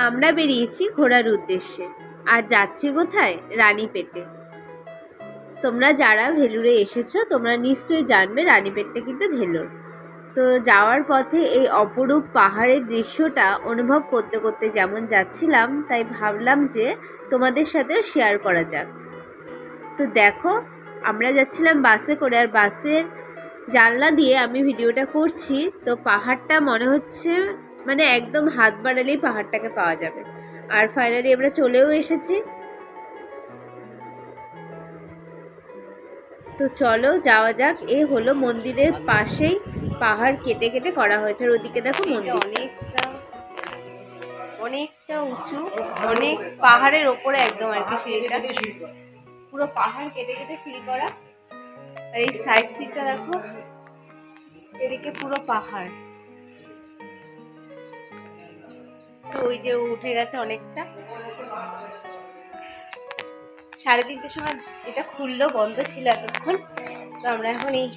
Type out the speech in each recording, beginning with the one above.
আমরা বেরিয়েছি ঘোরার উদ্দেশ্যে, আর যাচ্ছি কোথায়? রানীপেটে। তোমরা যারা ভেলুরে এসেছো তোমরা নিশ্চয়ই জানবে রানীপেটটা কিন্তু ভেলুর। তো যাওয়ার পথে এই অপরূপ পাহাড়ের দৃশ্যটা অনুভব করতে করতে যেমন যাচ্ছিলাম, তাই ভাবলাম যে তোমাদের সাথেও শেয়ার করা যাক। তো দেখো, আমরা যাচ্ছিলাম বাসে করে, আর বাসের জানলা দিয়ে আমি ভিডিওটা করছি। তো পাহাড়টা মনে হচ্ছে মানে একদম হাত বাড়ালেই পাহাড়টাকে পাওয়া যাবে। আর ফাইনালি আমরা চলেও এসেছি। তো চলো যাওয়া যাক। এ হলো মন্দিরের পাশেই পাহাড় কেটে কেটে করা হয়েছে, আর ওদিকে দেখো মন্দির অনেকটা উঁচু, অনেক পাহাড়ের ওপরে একদম আর কি সিঁড়িটা, পুরো পাহাড় কেটে কেটে সিঁড়ি করা। আর এই সাইড সিটটা দেখো, এদিকে পুরো পাহাড়। তো ওই যে উঠে গেছে অনেকটা। 3:30টার সময় এটা খুললো, বন্ধ ছিল এতক্ষণ। তো আমরা এখন এই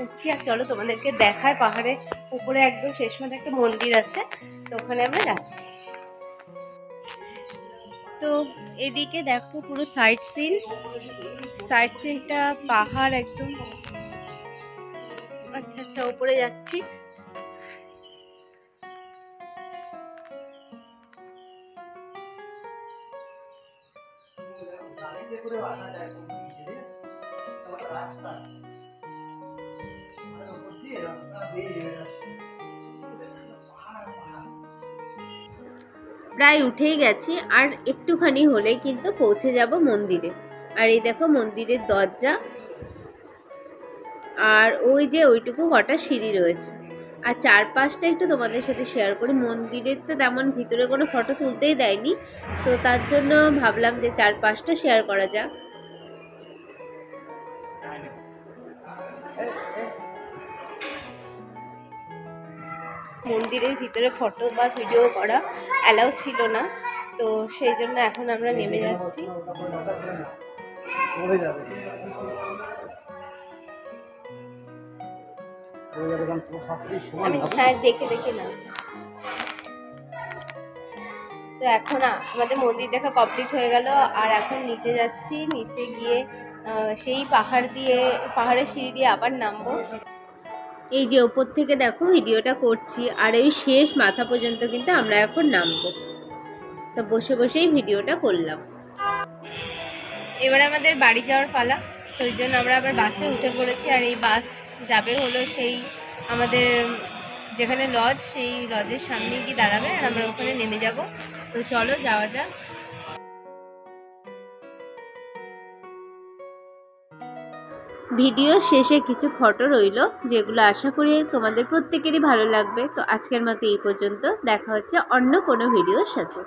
উঠছি, আর চলো তোমাদেরকে দেখায় পাহাড়ের উপরে একদম শেষ মধ্যে একটা মন্দির আছে, তো ওখানে আমরা যাচ্ছি। তো এদিকে দেখো পুরো সাইড সিনটা পাহাড় একদম। আচ্ছা আচ্ছা, উপরে যাচ্ছি। প্রায় উঠেই গেছি, আর একটুখানি হলেই কিন্তু পৌঁছে যাব মন্দিরে। আর এই দেখো মন্দিরের দরজা, আর ওই যে ওইটুকু কটা সিঁড়ি রয়েছে। আর চারপাশটা একটু তোমাদের সাথে শেয়ার করি। মন্দিরের তো তেমন ভিতরে কোনো ফটো তুলতেই দেয়নি, তো তার জন্য ভাবলাম যে চারপাশটা শেয়ার করা যাক। মন্দিরের ভিতরে ফটো বা ভিডিও করা অ্যালাউ ছিল না, তো সেই জন্য এখন আমরা নেমে যাচ্ছি। হ্যাঁ, দেখে দেখে না। তো এখন আমাদের মন্দির দেখা কমপ্লিট হয়ে গেল, আর এখন নিচে যাচ্ছি। নিচে গিয়ে সেই পাহাড়ের সিঁড়ি দিয়ে আবার নামবো। এই যে ওপর থেকে দেখো ভিডিওটা করছি, আর এই শেষ মাথা পর্যন্ত কিন্তু আমরা এখন নামবো। তো বসে বসেই ভিডিওটা করলাম। এবার আমাদের বাড়ি যাওয়ার পালা, তো ওই জন্য আমরা আবার বাসে উঠে পড়েছি। আর এই বাস যাবে হলো সেই আমাদের যেখানে লজ, সেই লজের সামনে গিয়ে দাঁড়াবে, আর আমরা ওখানে নেমে যাব। তো চলো যাওয়া যাক। ভিডিও শেষে কিছু ফটো রইল, যেগুলো আশা করি তোমাদের প্রত্যেকেরই ভালো লাগবে। তো আজকের মতো এই পর্যন্ত, দেখা হচ্ছে অন্য কোনো ভিডিওর সাথে।